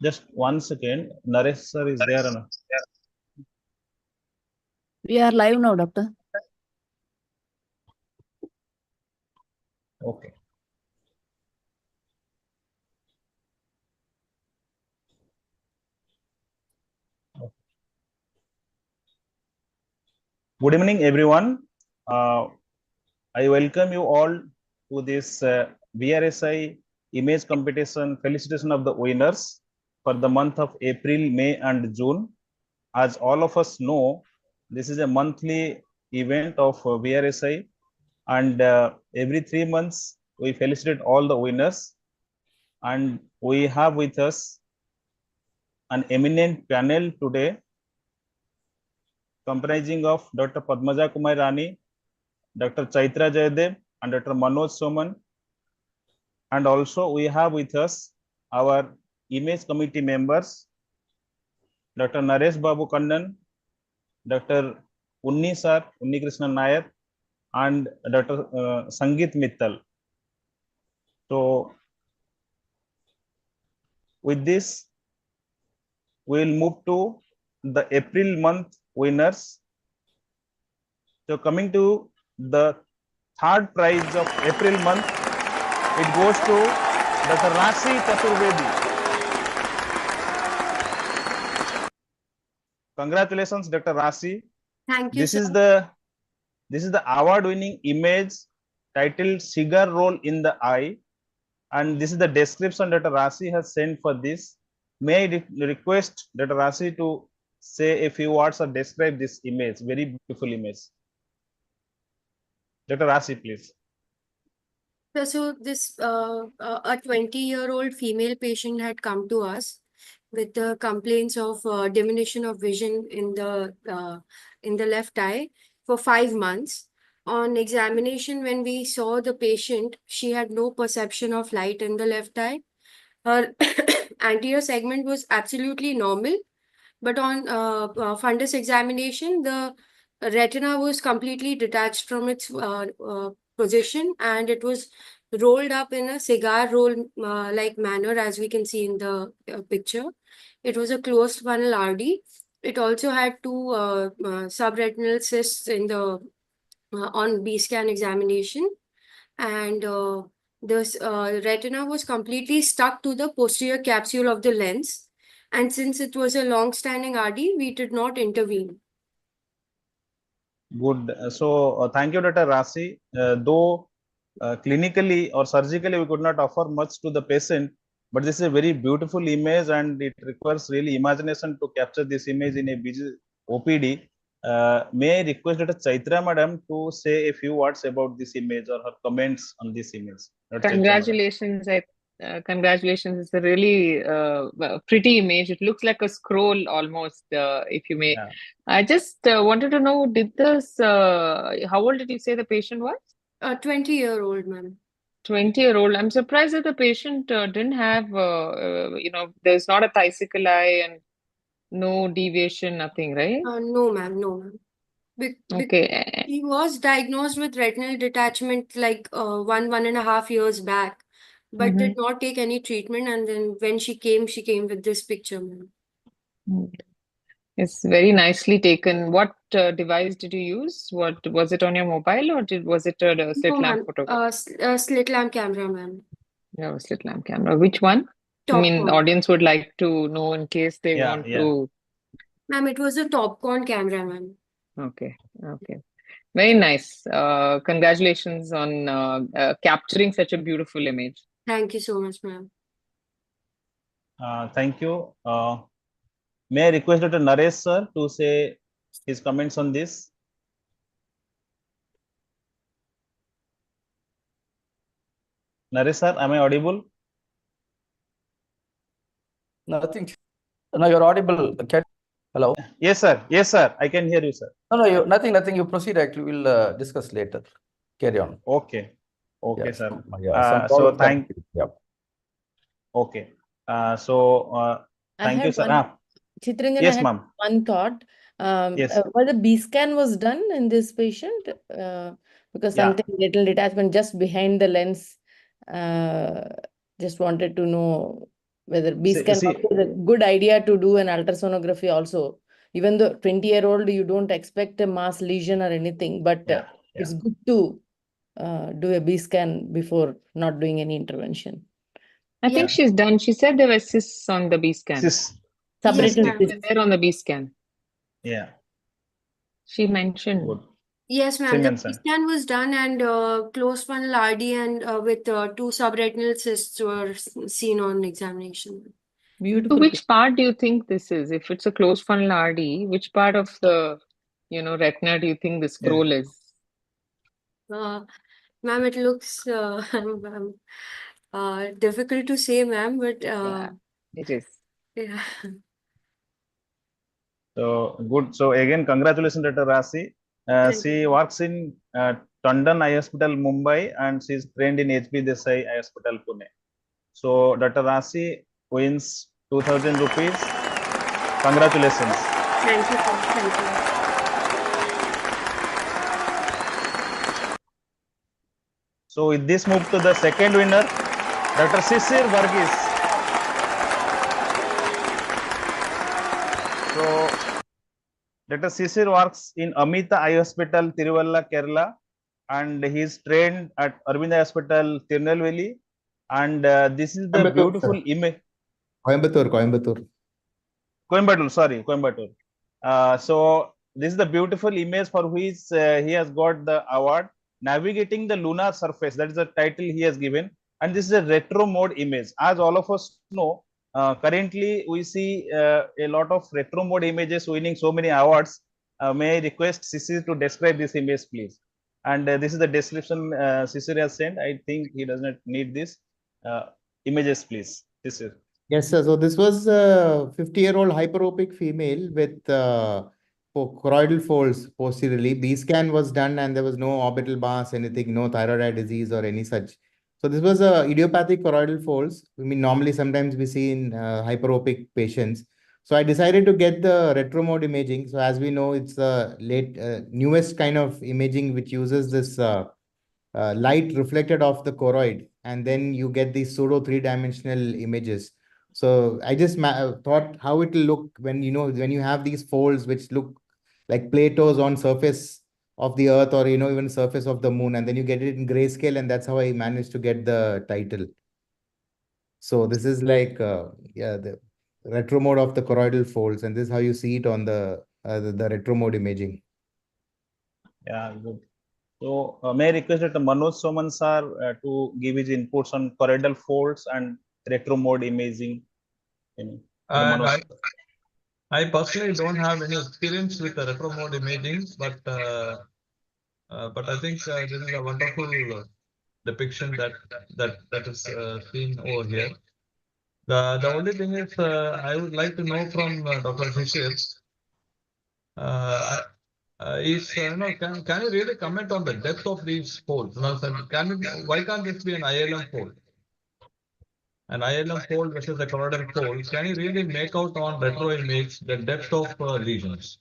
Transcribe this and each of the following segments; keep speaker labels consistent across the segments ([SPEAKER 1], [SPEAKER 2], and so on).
[SPEAKER 1] Just 1 second. Naresh sir is there or not?
[SPEAKER 2] We are live now, doctor.
[SPEAKER 1] Okay. Good evening, everyone. I welcome you all to this VRSI image competition felicitation of the winners for the month of April, May, and June. As all of us know, this is a monthly event of VRSI, and every 3 months we felicitate all the winners. And we have with us an eminent panel today comprising of Dr. Padmaja Kumar Rani, Dr. Chaitra Jayadev, and Dr. Manoj Soman. And also we have with us our image committee members, Dr. Naresh Babu Kannan, Dr. Unni Sir, Unni Krishnan Nair, and Dr. Sangeet Mittal. So with this, we will move to the April month winners. So coming to the third prize of April month, it goes to Dr. Rasi Chaturvedi. Congratulations, Dr. Rasi.
[SPEAKER 3] Thank you,
[SPEAKER 1] This
[SPEAKER 3] sir.
[SPEAKER 1] is the award-winning image titled "Cigar Roll in the Eye," and this is the description Dr. Rasi has sent for this. May I request Dr. Rasi to say a few words or describe this image, very beautiful image. Dr. Rasi, please.
[SPEAKER 3] So this a 20-year-old female patient had come to us with the complaints of diminution of vision in the left eye for 5 months. On examination, when we saw the patient, she had no perception of light in the left eye. Her anterior segment was absolutely normal, but on fundus examination, the retina was completely detached from its position, and it was rolled up in a cigar roll like manner, as we can see in the picture. It was a closed funnel RD. It also had two subretinal cysts in the on B scan examination, and this retina was completely stuck to the posterior capsule of the lens. And since it was a long-standing RD, we did not intervene.
[SPEAKER 1] Good. So thank you, Dr. Rasi. Though clinically or surgically we could not offer much to the patient, but this is a very beautiful image and it requires really imagination to capture this image in a busy OPD. May I request Dr. Chaitra madam to say a few words about this image or her comments on this image? Dr. Chaitra,
[SPEAKER 4] Congratulations. Congratulations. It's a really pretty image. It looks like a scroll almost, if you may.
[SPEAKER 1] Yeah.
[SPEAKER 4] I just wanted to know, did this, how old did you say the patient was?
[SPEAKER 3] 20-year-old, ma'am.
[SPEAKER 4] 20-year-old. I'm surprised that the patient didn't have, there's not a thumbsicle eye and no deviation, nothing, right?
[SPEAKER 3] No, ma'am. No, ma'am.
[SPEAKER 4] Okay.
[SPEAKER 3] He was diagnosed with retinal detachment like 1.5 years back, but did not take any treatment. And then when she came with this picture, ma'am.
[SPEAKER 4] It's very nicely taken. What device did you use? What was it on your mobile or was it a slit lamp photograph?
[SPEAKER 3] Slit lamp camera, ma'am.
[SPEAKER 4] Yeah, slit lamp camera. Which one?
[SPEAKER 3] Top
[SPEAKER 4] I mean,
[SPEAKER 3] con.
[SPEAKER 4] the audience would like to know in case they want to.
[SPEAKER 3] Ma'am, it was a Topcon camera, ma'am.
[SPEAKER 4] Okay. Very nice. Congratulations on capturing such a beautiful image.
[SPEAKER 3] Thank you so much, ma'am.
[SPEAKER 1] Thank you. May I request Dr. Naresh sir to say his comments on this? Naresh sir, am I audible?
[SPEAKER 2] Nothing. No, you're audible. Hello?
[SPEAKER 1] Yes, sir. Yes, sir. I can hear you, sir.
[SPEAKER 2] No, nothing. You proceed. Actually, we'll discuss later. Carry on.
[SPEAKER 1] Okay. Okay,
[SPEAKER 2] yeah,
[SPEAKER 1] sir.
[SPEAKER 2] So
[SPEAKER 1] thank
[SPEAKER 2] you. Yeah.
[SPEAKER 1] Okay. Thank you, sir.
[SPEAKER 5] Chitranjan,
[SPEAKER 1] Yes,
[SPEAKER 5] I had
[SPEAKER 1] ma'am.
[SPEAKER 5] one thought.
[SPEAKER 1] Yes.
[SPEAKER 5] Whether B scan was done in this patient, because something little detachment just behind the lens. Just wanted to know whether B
[SPEAKER 1] See,
[SPEAKER 5] scan
[SPEAKER 1] see,
[SPEAKER 5] also is a good idea to do an ultrasonography also. Even though 20-year-old, you don't expect a mass lesion or anything, but
[SPEAKER 1] yeah,
[SPEAKER 5] it's good to do a B scan before not doing any intervention.
[SPEAKER 4] I
[SPEAKER 3] Yeah.
[SPEAKER 4] think she's done. She said there were cysts on the B scan.
[SPEAKER 1] cis,
[SPEAKER 3] Yes,
[SPEAKER 5] Subretinal
[SPEAKER 3] ma'am.
[SPEAKER 4] They
[SPEAKER 5] cysts.
[SPEAKER 4] were there on the B scan.
[SPEAKER 1] yeah,
[SPEAKER 4] She mentioned.
[SPEAKER 1] good.
[SPEAKER 3] Yes,
[SPEAKER 1] She
[SPEAKER 3] ma'am. The
[SPEAKER 1] mentioned.
[SPEAKER 3] scan was done and closed funnel RD and with two subretinal cysts were seen on examination.
[SPEAKER 4] So
[SPEAKER 5] Beautiful.
[SPEAKER 4] which part do you think this is? If it's a closed funnel RD, which part of the, retina do you think the scroll is?
[SPEAKER 3] Ma'am, it looks difficult to say, ma'am, but
[SPEAKER 4] Yeah, it is.
[SPEAKER 3] yeah.
[SPEAKER 1] So good. So again, congratulations, Dr. Rasi.
[SPEAKER 3] Thank
[SPEAKER 1] She
[SPEAKER 3] you.
[SPEAKER 1] works in Tandon Eye Hospital, Mumbai, and she's trained in HB Desai Eye Hospital, Pune. So Dr. Rasi wins 2,000 rupees. Congratulations.
[SPEAKER 3] Thank you, sir. Thank you.
[SPEAKER 1] So with this, move to the second winner, Dr. Sisir Varghese. So Dr. Sisir works in Amita Eye Hospital, Tiruvalla, Kerala, and he is trained at Arvind Eye Hospital, Tirunelveli. And this is the
[SPEAKER 6] Coimbatore,
[SPEAKER 1] beautiful
[SPEAKER 6] sir.
[SPEAKER 1] image.
[SPEAKER 6] Coimbatore.
[SPEAKER 1] Coimbatore, sorry, Coimbatore. So this is the beautiful image for which he has got the award, Navigating the Lunar Surface. That is the title he has given. And this is a retro mode image. As all of us know, currently we see a lot of retro mode images winning so many awards. May I request Sisir to describe this image, please? And this is the description Sisir has sent. I think he does not need this. Images, please, Sisir.
[SPEAKER 6] Yes, sir. So this was a 50-year-old hyperopic female with choroidal folds posteriorly. B scan was done and there was no orbital mass, anything, no thyroid eye disease or any such. So this was a idiopathic choroidal folds. I mean, normally sometimes we see in hyperopic patients. So I decided to get the retro mode imaging. So as we know, it's the newest kind of imaging which uses this light reflected off the choroid, and then you get these pseudo three-dimensional images. So I just thought how it will look when when you have these folds which look like plateaus on surface of the earth, or even surface of the moon, and then you get it in grayscale, and that's how I managed to get the title. So this is like the retro mode of the choroidal folds, and this is how you see it on the retro mode imaging.
[SPEAKER 1] Yeah, good. So may I request that Manoj Soman sir to give his inputs on choroidal folds and retro mode imaging?
[SPEAKER 7] I personally don't have any experience with the retro mode imaging, but I think this is a wonderful depiction that is seen over here. The only thing is I would like to know from Dr. Shishir can you really comment on the depth of these folds? Why can't this be an ILM fold? An ILM fold versus a choroidal fold. Can you really make out on retro image the depth of lesions?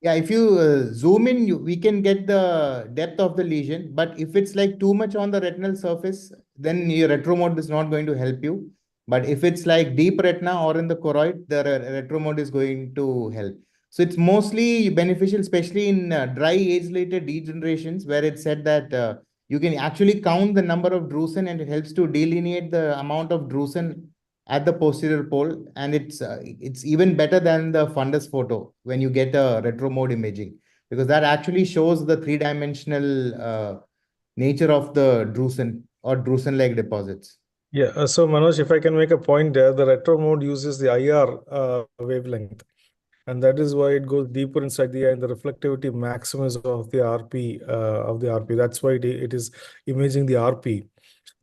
[SPEAKER 6] Yeah, if you zoom in, we can get the depth of the lesion. But if it's like too much on the retinal surface, then your retro mode is not going to help you. But if it's like deep retina or in the choroid, the retro mode is going to help. So it's mostly beneficial, especially in dry age-related degenerations, where it said that you can actually count the number of drusen, and it helps to delineate the amount of drusen at the posterior pole, and it's even better than the fundus photo when you get a retro mode imaging, because that actually shows the three-dimensional nature of the drusen or drusen-like deposits.
[SPEAKER 8] Yeah, so Manoj, if I can make a point there, the retro mode uses the IR wavelength, and that is why it goes deeper inside the eye, and the reflectivity maximum is of the RP. That's why it is imaging the RP.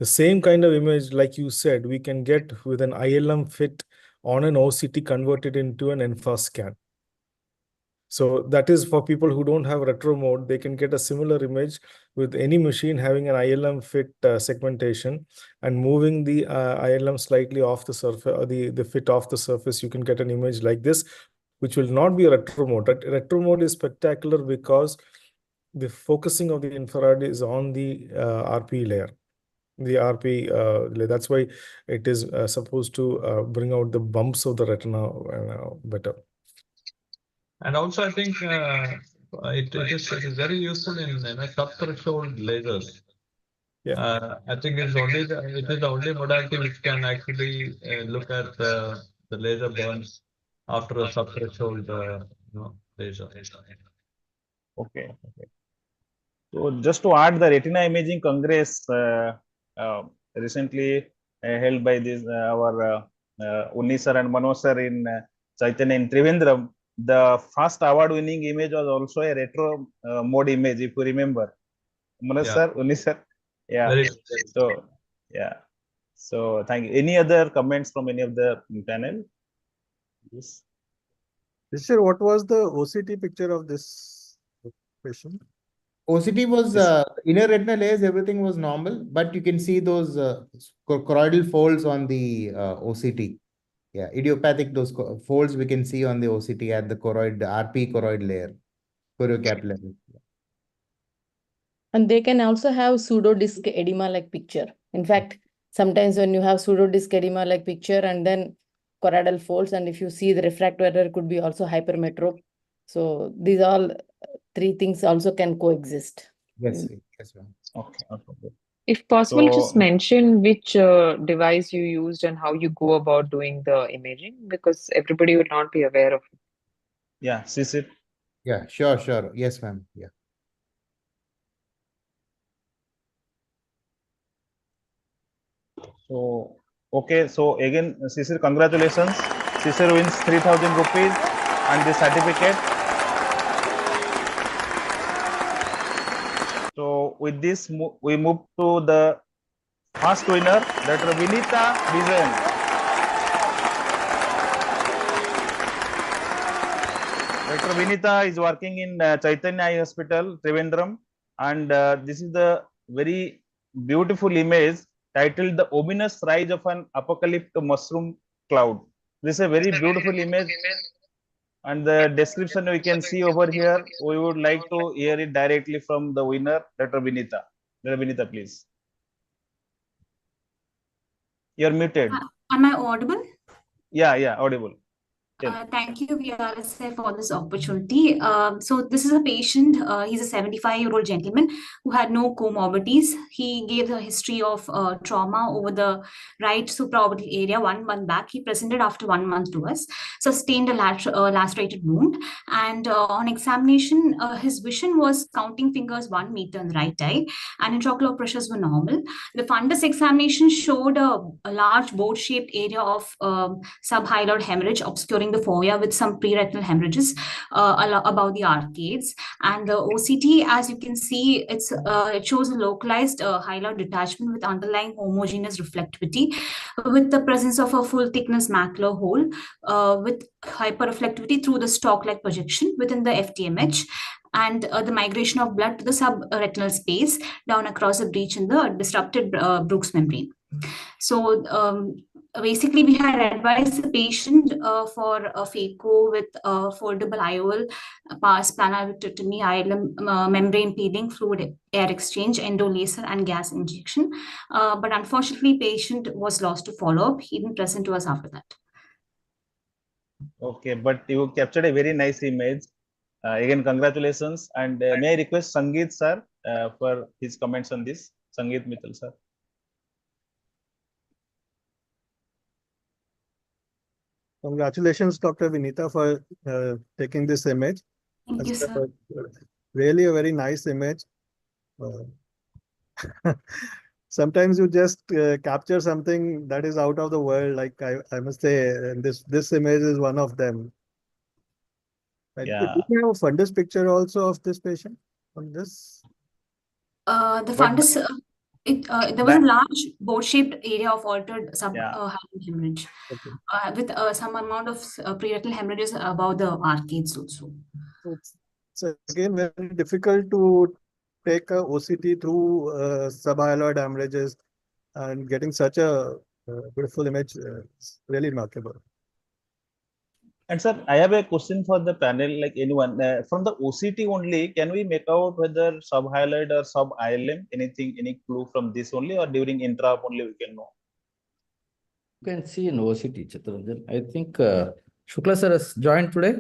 [SPEAKER 8] The same kind of image, like you said, we can get with an ILM fit on an OCT converted into an NFAS scan. So that is for people who don't have retro mode, they can get a similar image with any machine having an ILM fit segmentation, and moving the ILM slightly off the surface, or the fit off the surface, you can get an image like this, which will not be a retro mode. Retro mode is spectacular because the focusing of the infrared is on the RP layer. the RP delay. That's why it is supposed to bring out the bumps of the retina better.
[SPEAKER 7] And also, I think it is very useful in sub-threshold lasers.
[SPEAKER 8] Yeah.
[SPEAKER 7] I think it is the only modality which can actually look at the laser burns after a sub-threshold laser.
[SPEAKER 1] Okay. So just to add, the Retina Imaging Congress recently held by this our Unni sir and Manoj sir in Chaitanya in Trivandrum, the first award-winning image was also a retro mode image, if you remember. Manoj sir, Unni sir, yeah.
[SPEAKER 7] Very
[SPEAKER 1] So yeah. So thank you. Any other comments from any of the panel? Yes.
[SPEAKER 9] Sir, what was the OCT picture of this patient?
[SPEAKER 6] OCT was inner retinal layers, everything was normal, but you can see those choroidal folds on the OCT. Yeah, idiopathic, those folds we can see on the OCT at the choroid, RP choroid layer, choriocapillary.
[SPEAKER 5] And they can also have pseudodisc edema like picture. In fact, sometimes when you have pseudodisc edema like picture and then choroidal folds, and if you see the refractive error could be also hypermetrope. So these all three things also can coexist.
[SPEAKER 6] Yes, yes, ma'am.
[SPEAKER 1] Okay.
[SPEAKER 4] If possible, just
[SPEAKER 1] So
[SPEAKER 4] mention which device you used and how you go about doing the imaging, because everybody would not be aware of it.
[SPEAKER 1] yeah, Sisir.
[SPEAKER 6] Yeah, sure. Yes, ma'am. Yeah.
[SPEAKER 1] So, okay. So again, Sisir, congratulations. Sisir wins 3,000 rupees and the certificate. So with this, we move to the first winner, Dr. Vinita Vijayan. Dr. Vinita is working in Chaitanya Eye Hospital, Trivandrum, and this is the very beautiful image titled "The Ominous Rise of an Apocalyptic Mushroom Cloud." This is a very beautiful image, and the description we can see over here. We would like to hear it directly from the winner, Dr. Vinita. Dr. Vinita, please. You're muted.
[SPEAKER 10] Am I audible?
[SPEAKER 1] Yeah, audible.
[SPEAKER 10] Thank you, VRSI, for this opportunity. So this is a patient. He's a 75-year-old gentleman who had no comorbidities. He gave a history of trauma over the right supraorbital area 1 month back. He presented after 1 month to us, sustained a lacerated wound. And on examination, his vision was counting fingers 1 meter in the right eye, and intraocular pressures were normal. The fundus examination showed a large boat-shaped area of subhyaloid hemorrhage obscuring the fovea with some pre-retinal hemorrhages above the arcades. And the OCT, as you can see, it shows a localized hyaloid detachment with underlying homogeneous reflectivity, with the presence of a full thickness macular hole with hyperreflectivity through the stalk-like projection within the FTMH, and the migration of blood to the subretinal space down across a breach in the disrupted Brooks membrane. So basically, we had advised the patient for a phaco with foldable IOL, pars planar vitrectomy, ILM membrane peeling, fluid air exchange, endolaser, and gas injection. But unfortunately, patient was lost to follow-up. He didn't present to us after that.
[SPEAKER 1] Okay, but you captured a very nice image. Again, congratulations. And may I request Sangeet sir for his comments on this? Sangeet Mittal sir.
[SPEAKER 9] Congratulations, Dr. Vinita, for taking this image.
[SPEAKER 10] Thank you, sir.
[SPEAKER 9] Really a very nice image. Sometimes you just capture something that is out of the world. Like I must say, this image is one of them.
[SPEAKER 1] Yeah.
[SPEAKER 9] Do you have a fundus picture also of this patient on this?
[SPEAKER 10] The fundus, there was a large boat-shaped area of altered hemorrhage with some amount of pre-retinal hemorrhages above the arcades also.
[SPEAKER 9] So again, very difficult to take a OCT through subhyaloid hemorrhages, and getting such a beautiful image is really remarkable.
[SPEAKER 1] And sir, I have a question for the panel, like anyone, from the OCT only, can we make out whether sub-hyaloid or sub-ILM, anything, any clue from this only, or during intra only we can know?
[SPEAKER 2] You can see in OCT, Chittaranjan. I think Shukla sir has joined today.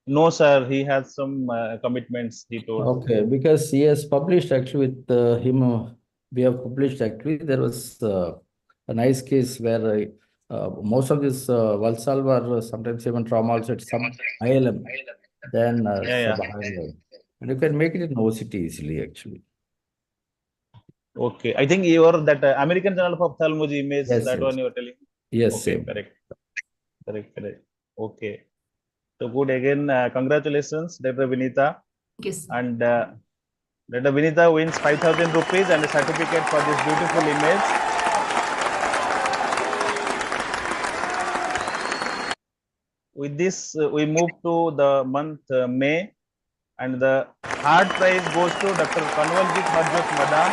[SPEAKER 1] No, sir, he has some commitments, he told.
[SPEAKER 2] Okay, because he has published actually with him, we have published actually. There was a nice case where most of this Valsalva sometimes even trauma also at some ILM, then
[SPEAKER 1] Yeah.
[SPEAKER 2] sub-ILM. And you can make it in OCT easily actually.
[SPEAKER 1] Okay, I think you are that American Journal of Ophthalmology image,
[SPEAKER 2] Yes,
[SPEAKER 1] that
[SPEAKER 2] yes.
[SPEAKER 1] one you are telling?
[SPEAKER 2] Yes,
[SPEAKER 1] Okay,
[SPEAKER 2] same.
[SPEAKER 1] correct. Okay. So good again, congratulations, Dr. Vinita.
[SPEAKER 10] Yes.
[SPEAKER 1] And Dr. Vinita wins 5,000 rupees and a certificate for this beautiful image. With this, we move to the month May, and the third prize goes to Dr. Kanwaljit Harjot Madam.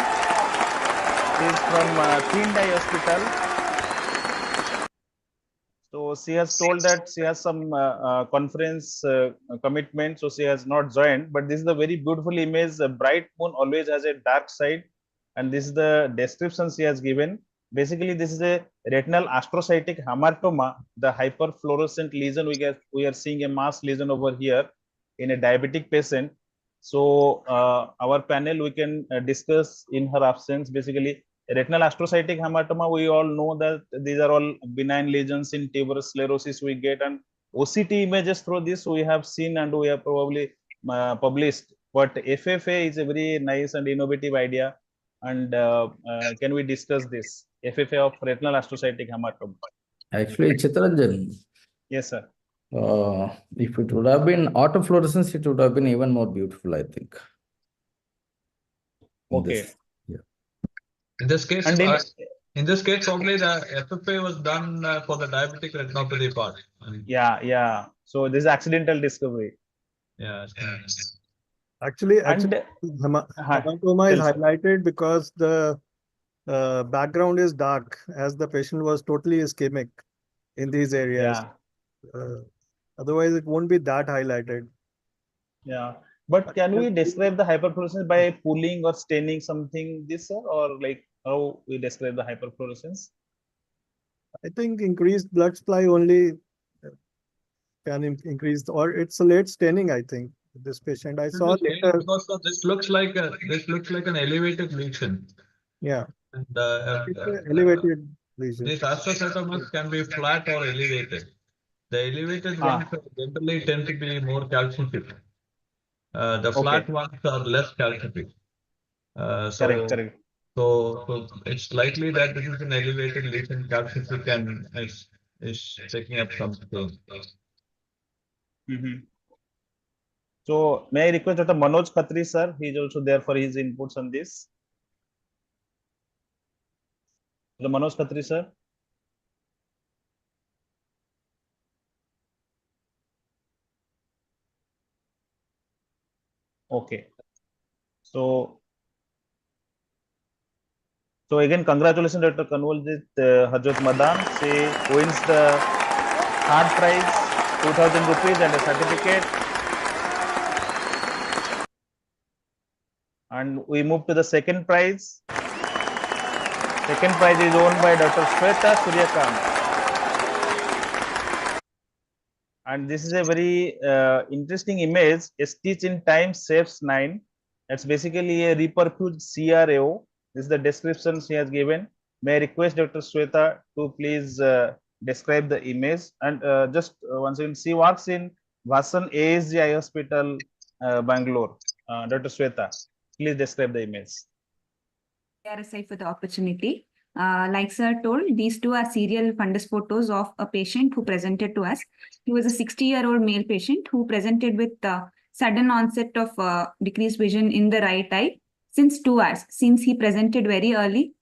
[SPEAKER 1] She is from Tindai Hospital. So she has told that she has some conference commitment, so she has not joined. But this is a very beautiful image. A bright moon always has a dark side, and this is the description she has given. Basically, this is a retinal astrocytic hamartoma, the hyperfluorescent lesion. We are seeing a mass lesion over here in a diabetic patient. So our panel, we can discuss in her absence. Basically, retinal astrocytic hamartoma, we all know that these are all benign lesions in tuberous sclerosis we get, and OCT images through this we have seen and we have probably published. But FFA is a very nice and innovative idea, and can we discuss this FFA of retinal astrocytic hamartoma?
[SPEAKER 2] Actually, Chittaranjan.
[SPEAKER 1] Yes, sir.
[SPEAKER 2] If it would have been autofluorescence, it would have been even more beautiful, I think.
[SPEAKER 1] Okay.
[SPEAKER 7] In this case,
[SPEAKER 1] And
[SPEAKER 7] probably the FFA was done for the diabetic retinopathy part.
[SPEAKER 1] Yeah. So this is accidental discovery.
[SPEAKER 7] Yeah.
[SPEAKER 9] Actually,
[SPEAKER 1] And
[SPEAKER 9] hematoma is highlighted because the background is dark, as the patient was totally ischemic in these areas. Otherwise, it won't be that highlighted.
[SPEAKER 1] Yeah. But can we describe the hyperfluorescence by pulling or staining something this, sir, or like how we describe the hyperfluorescence?
[SPEAKER 9] I think increased blood supply only can increase, or it's a late staining. I think this patient I saw later.
[SPEAKER 7] Because this looks like an elevated lesion.
[SPEAKER 9] Yeah.
[SPEAKER 7] And
[SPEAKER 9] it's an elevated lesion.
[SPEAKER 7] These astrocytomas can be flat or elevated. The elevated ones generally tend to be more calcific. The flat ones are less calcific.
[SPEAKER 1] Correct.
[SPEAKER 7] So it's likely that this is an elevated lesion, calcific, and is taking up some space.
[SPEAKER 1] So may I request Dr. Manoj Khatri, sir? He is also there for his inputs on this. Dr. Manoj Khatri, sir. Okay. So again, congratulations, Dr. Kanwaljit Harjot Madan. She wins the third prize, 2,000 rupees and a certificate. And we move to the second prize. Second prize is owned by Dr. Shweta Suryakant. And this is a very interesting image. A stitch in time saves 9. That's basically a reperfused CRAO. This is the description she has given. May I request Dr. Shweta to please describe the image. And just once again, she works in Vasan ASG Eye Hospital, Bangalore. Dr. Shweta, please describe the image.
[SPEAKER 10] VRSI for the opportunity. Like sir told, these two are serial fundus photos of a patient who presented to us. He was a 60-year-old male patient who presented with sudden onset of decreased vision in the right eye since 2 hours. Since he presented very early,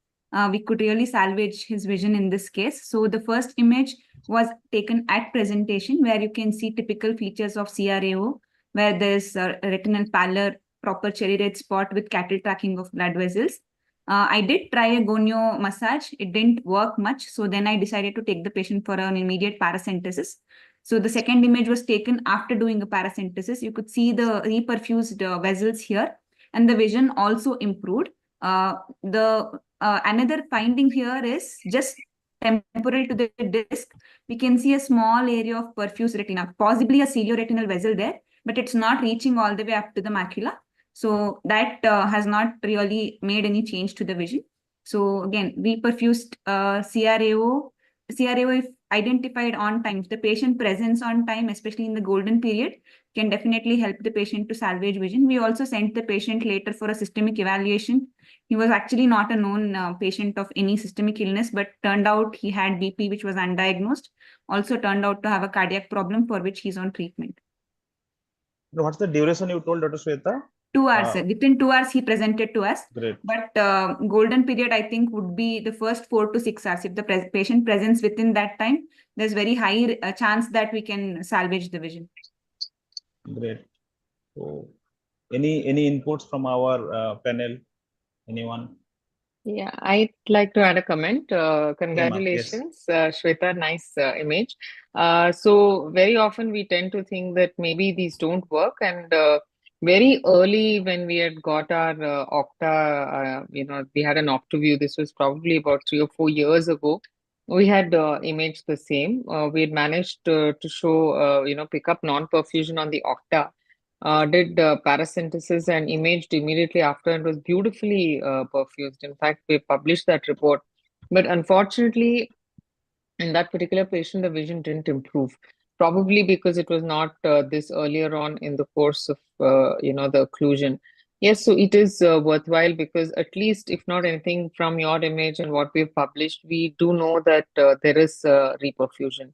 [SPEAKER 10] we could really salvage his vision in this case. So the first image was taken at presentation, where you can see typical features of CRAO, where there's a retinal pallor, proper cherry red spot with cattle tracking of blood vessels. I did try a gonio massage. It didn't work much. So then I decided to take the patient for an immediate paracentesis. So the second image was taken after doing a paracentesis. You could see the reperfused vessels here, and the vision also improved. Another finding here is just temporal to the disc. We can see a small area of perfused retina, possibly a cilioretinal vessel there, but it's not reaching all the way up to the macula. So that has not really made any change to the vision. So again, reperfused CRAO, if identified on time, if the patient presents on time, especially in the golden period, can definitely help the patient to salvage vision. We also sent the patient later for a systemic evaluation. He was actually not a known patient of any systemic illness, but turned out he had BP, which was undiagnosed. Also turned out to have a cardiac problem for which he's on treatment.
[SPEAKER 1] What's the duration you told, Dr. Shweta?
[SPEAKER 10] 2 hours. Within 2 hours, he presented to us.
[SPEAKER 1] Great.
[SPEAKER 10] But golden period, I think, would be the first 4 to 6 hours. If the patient presents within that time, there's very high chance that we can salvage the vision.
[SPEAKER 1] Great. So, any inputs from our panel? Anyone?
[SPEAKER 4] Yeah, I'd like to add a comment.
[SPEAKER 1] Yes.
[SPEAKER 4] Congratulations, Shweta, nice image. So very often we tend to think that maybe these don't work, and very early when we had got our Octa, we had an OptoView. This was probably about 3 or 4 years ago. We had imaged the same. We had managed to show, pick up non-perfusion on the Octa. Did paracentesis and imaged immediately after and was beautifully perfused. In fact, we published that report. But unfortunately, in that particular patient, the vision didn't improve, probably because it was not this earlier on in the course of, the occlusion. Yes, so it is worthwhile because at least, if not anything from your image and what we've published, we do know that there is reperfusion.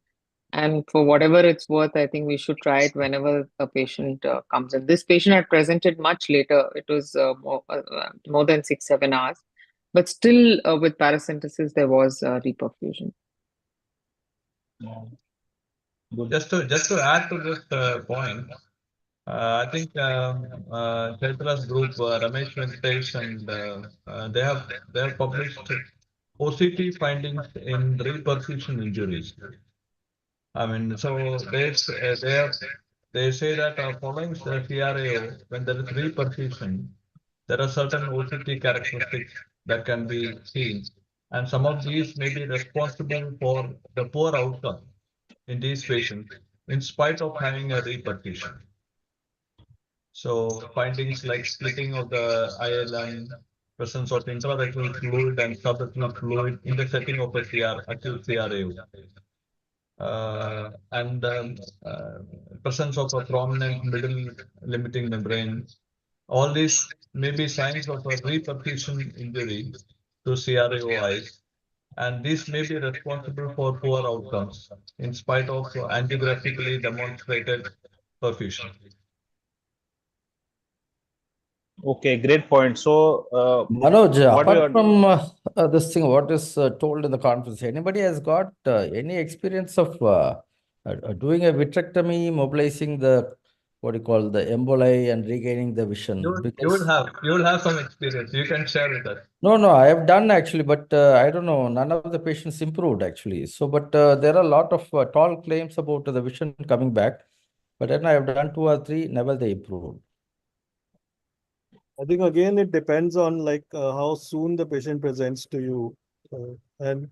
[SPEAKER 4] And for whatever it's worth, I think we should try it whenever a patient comes in. This patient had presented much later. It was more than 6-7 hours. But still, with paracentesis, there was reperfusion.
[SPEAKER 7] Just to add to this point, I think Chaitra's group, Ramesh Venkatesh, and they have published OCT findings in reperfusion injuries. I mean, so they say that following the CRAO, when there is reperfusion, there are certain OCT characteristics that can be seen, and some of these may be responsible for the poor outcome in these patients, in spite of having a reperfusion. So findings like splitting of the eye line, presence of intraretinal fluid and subretinal fluid in the setting of a acute CRAO. And presence of a prominent middle limiting membrane. All these may be signs of a reperfusion injury to CRAO eyes, and these may be responsible for poor outcomes in spite of angiographically demonstrated perfusion.
[SPEAKER 1] Okay, great point. So,
[SPEAKER 2] Manoj,
[SPEAKER 1] what we are-
[SPEAKER 2] apart from this thing, what is told in the conference, anybody has got any experience of doing a vitrectomy, mobilizing the, what do you call, the emboli and regaining the vision?
[SPEAKER 7] You will have some experience. You can share with us.
[SPEAKER 2] No, I have done actually, but I don't know, none of the patients improved actually. So, but there are a lot of tall claims about the vision coming back, but then I have done 2 or 3, never they improved.
[SPEAKER 9] I think again it depends on like how soon the patient presents to you.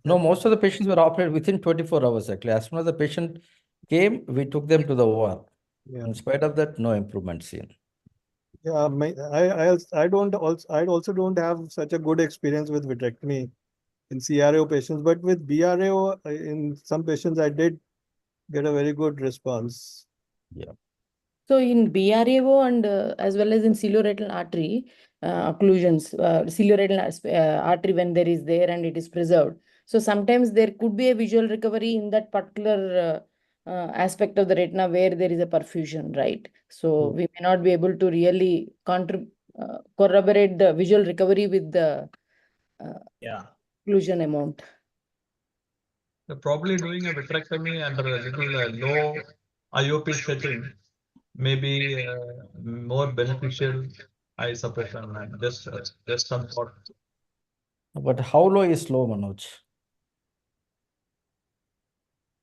[SPEAKER 2] No, most of the patients were operated within 24 hours actually. As soon as the patient came, we took them to the OR.
[SPEAKER 9] Yeah.
[SPEAKER 2] In spite of that, no improvement seen.
[SPEAKER 9] Yeah, I also don't have such a good experience with vitrectomy in CRAO patients, but with BRAO in some patients I did get a very good response.
[SPEAKER 2] Yeah.
[SPEAKER 5] So in BRAO and as well as in cilioretinal artery occlusions, cilioretinal artery when there is there and it is preserved. So sometimes there could be a visual recovery in that particular aspect of the retina where there is a perfusion, right? So we may not be able to really corroborate the visual recovery with the occlusion amount.
[SPEAKER 7] Probably doing a vitrectomy under a little low IOP setting may be more beneficial, I suppose. And just some thought.
[SPEAKER 2] But how low is low, Manoj?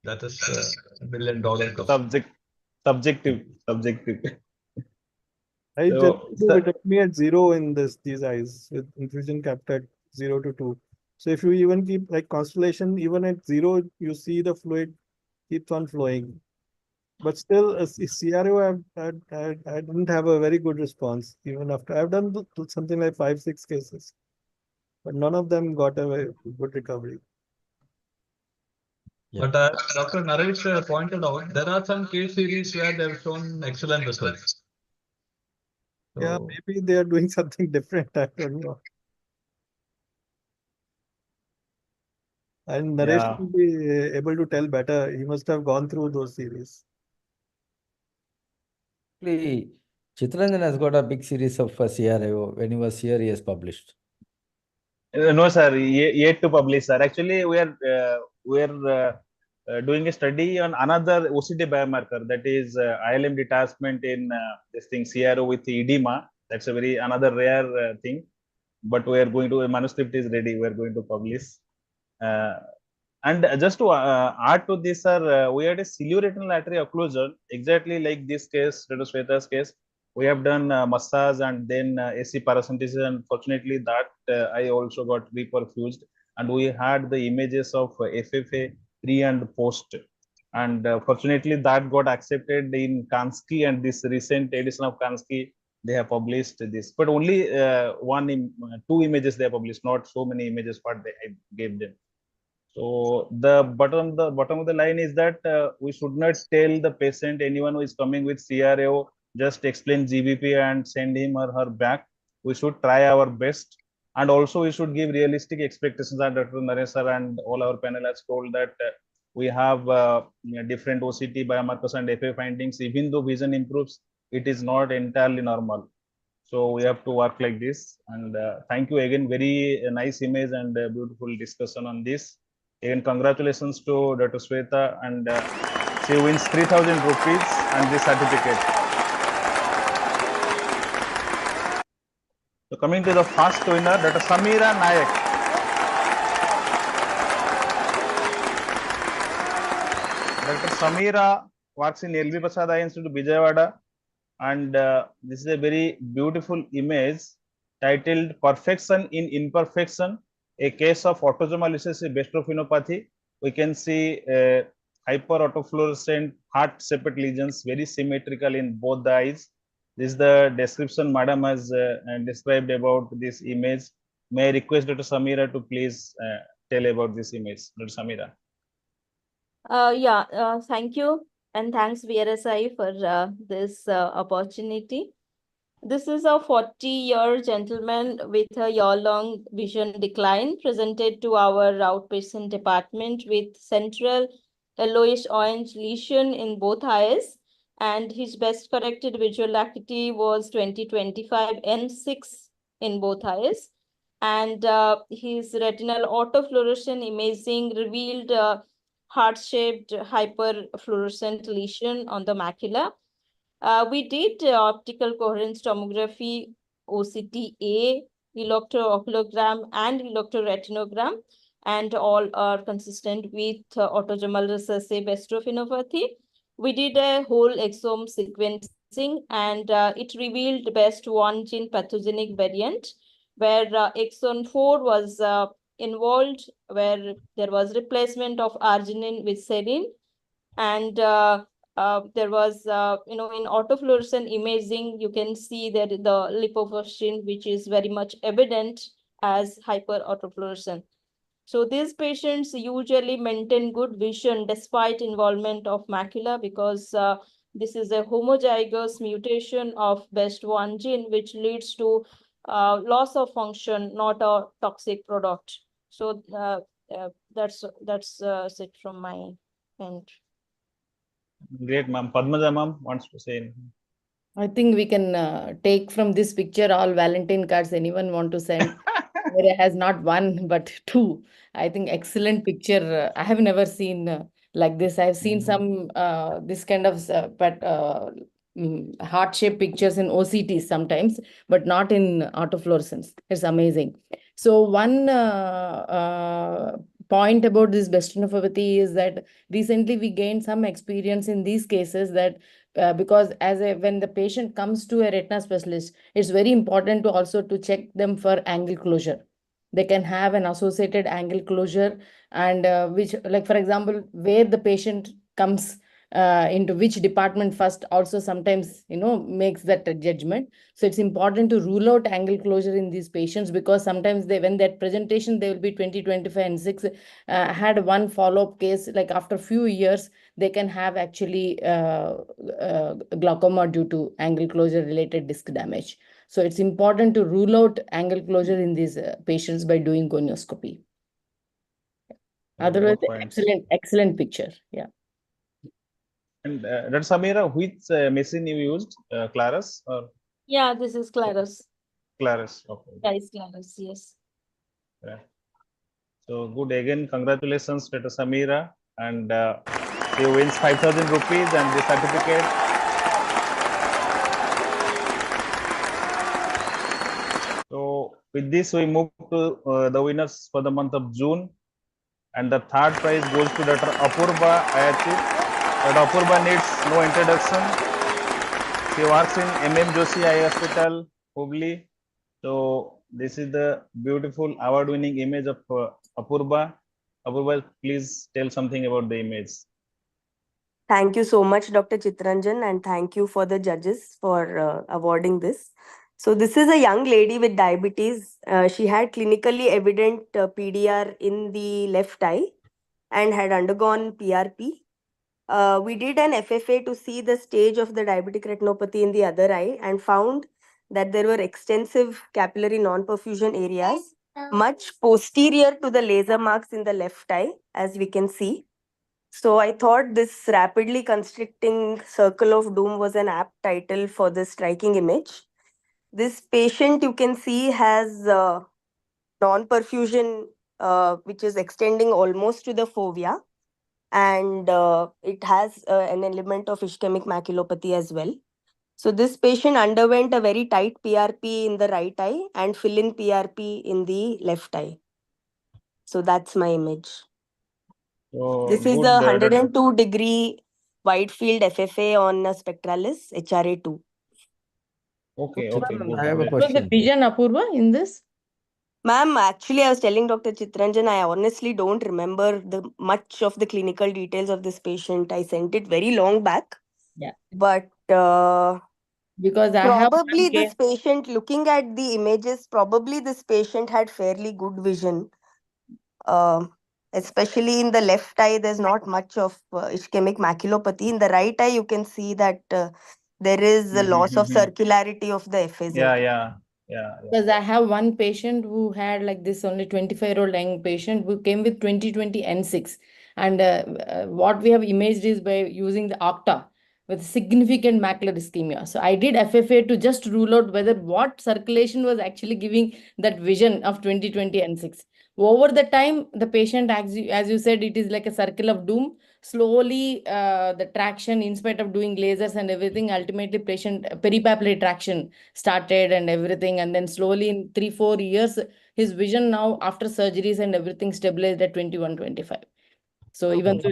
[SPEAKER 7] That is $1 million question.
[SPEAKER 1] Subjective.
[SPEAKER 9] I
[SPEAKER 1] So,
[SPEAKER 9] generally do vitrectomy at 0 in these eyes with infusion capped at 0 to 2. So if you even keep like constellation, even at 0, you see the fluid keeps on flowing. But still, CRO, I didn't have a very good response even after I've done something like 5-6 cases, but none of them got a very good recovery.
[SPEAKER 7] But Dr. Naresh pointed out there are some case series where they've shown excellent results.
[SPEAKER 9] Yeah,
[SPEAKER 7] So,
[SPEAKER 9] maybe they are doing something different. I don't know. And Naresh
[SPEAKER 1] yeah.
[SPEAKER 9] will be able to tell better. He must have gone through those series.
[SPEAKER 2] Actually, Chittaranjan has got a big series of CRIO. When he was here, he has published.
[SPEAKER 1] No, sir, yet to publish, sir. Actually, we are doing a study on another OCT biomarker, that is ILM detachment in this thing CRO with edema. That's a very another rare thing. But we are going to, a manuscript is ready. We are going to publish. Uh, and just to add to this, sir, we had a ciliary-retinal artery occlusion, exactly like this case, Dr. Shweta's case. We have done massage and then AC paracentesis, and fortunately that I also got reperfused. And we had the images of FFA pre and post. And fortunately that got accepted in Kansky, and this recent edition of Kansky, they have published this. But only two images they have published, not so many images what I gave them. So the bottom of the line is that we should not tell the patient, anyone who is coming with CRO, just explain GBP and send him or her back. We should try our best, and also we should give realistic expectations. And Dr. Naresh sir and all our panel has told that we have different OCT biomarkers and FA findings. Even though vision improves, it is not entirely normal. So we have to work like this. And thank you again. Very nice image and beautiful discussion on this. Again, congratulations to Dr. Sweta, and she wins 3,000 rupees and this certificate. So coming to the first winner, Dr. Samira Nayak. Dr. Samira works in LV Prasad Eye Institute, Vijayawada, and this is a very beautiful image titled "Perfection in Imperfection: A Case of Autosomal Recessive Bestrophinopathy." We can see hyperautofluorescent heart-shaped lesions, very symmetrical in both the eyes. This is the description Madam has described about this image. May I request Dr. Samira to please tell about this image, Dr. Samira.
[SPEAKER 11] Thank you. And thanks VRSI for this opportunity. This is a 40-year gentleman with a year-long vision decline presented to our outpatient department with central yellowish-orange lesion in both eyes. And his best corrected visual acuity was 20/25 N6 in both eyes. And his retinal autofluorescent imaging revealed heart-shaped hyperfluorescent lesion on the macula. We did optical coherence tomography, OCTA, electrooculogram, and electroretinogram, and all are consistent with autosomal recessive bestrophinopathy. We did a whole exome sequencing, and it revealed best one gene pathogenic variant, where exon 4 was involved, where there was replacement of arginine with serine, and there was, in autofluorescent imaging, you can see that the lipofuscin, which is very much evident as hyperautofluorescent. So these patients usually maintain good vision despite involvement of macula, because this is a homozygous mutation of BEST1 gene, which leads to loss of function, not a toxic product. So that's it from my end.
[SPEAKER 1] Great, ma'am. Padmaja ma'am wants to say anything.
[SPEAKER 5] I think we can take from this picture all Valentine cards anyone want to send. There has not one, but two. I think excellent picture. I have never seen like this. I've seen some this kind of heart-shaped pictures in OCTs sometimes, but not in autofluorescence. It's amazing. So one point about this Western neuropathy is that recently we gained some experience in these cases that because when the patient comes to a retina specialist, it's very important to also to check them for angle closure. They can have an associated angle closure, and which, like for example, where the patient comes into which department first also sometimes makes that judgment. So it's important to rule out angle closure in these patients, because sometimes when that presentation they will be 20, 25 and 6. Had one follow-up case, like after few years they can have actually glaucoma due to angle closure related disc damage. So it's important to rule out angle closure in these patients by doing gonioscopy. Otherwise, excellent picture. Yeah.
[SPEAKER 1] And Dr. Samira, which machine you used? Claris or?
[SPEAKER 11] Yeah, this is Claris.
[SPEAKER 1] Claris, okay.
[SPEAKER 11] Guys, Claris, yes.
[SPEAKER 1] Yeah. So good again, congratulations, Dr. Samira, and you wins 5,000 rupees and the certificate. So with this, we move to the winners for the month of June, and the third prize goes to Dr. Apurva Ayati. Dr. Apurva needs no introduction. She works in MM Joshi Eye Hospital, Hubli. So this is the beautiful award-winning image of Apurva. Apurva, please tell something about the image.
[SPEAKER 12] Thank you so much, Dr. Chitranjan, and thank you for the judges for awarding this. So this is a young lady with diabetes. She had clinically evident PDR in the left eye and had undergone PRP. We did an FFA to see the stage of the diabetic retinopathy in the other eye and found that there were extensive capillary non-perfusion areas, much posterior to the laser marks in the left eye, as we can see. So I thought this rapidly constricting circle of doom was an apt title for this striking image. This patient, you can see, has non-perfusion which is extending almost to the fovea, and it has an element of ischemic maculopathy as well. So this patient underwent a very tight PRP in the right eye and fill-in PRP in the left eye. So that's my image.
[SPEAKER 1] So
[SPEAKER 12] this is a 102-degree wide field FFA on a spectralis HRA2.
[SPEAKER 1] Okay, okay, good.
[SPEAKER 2] I have a
[SPEAKER 5] Was
[SPEAKER 2] question.
[SPEAKER 5] the vision, Apurva, in this?
[SPEAKER 12] Ma'am, actually, I was telling Dr. Chitranjan, I honestly don't remember much of the clinical details of this patient. I sent it very long back.
[SPEAKER 5] Yeah.
[SPEAKER 12] But
[SPEAKER 5] because I
[SPEAKER 12] probably
[SPEAKER 5] have
[SPEAKER 12] this patient, looking at the images, probably this patient had fairly good vision. Especially in the left eye, there's not much of ischemic maculopathy. In the right eye, you can see that there is a loss of circularity of the FAZ.
[SPEAKER 1] Yeah.
[SPEAKER 5] Because I have one patient who had like this only 25-year-old young patient who came with 20/20 N6. And what we have imaged is by using the Octa with significant macular ischemia. So I did FFA to just rule out whether what circulation was actually giving that vision of 20/20 N6. Over the time, the patient, as you said, it is like a circle of doom. Slowly, the traction, in spite of doing lasers and everything, ultimately patient peripapillary traction started and everything. And then slowly in 3-4 years, his vision now after surgeries and everything stabilized at 21/25. So even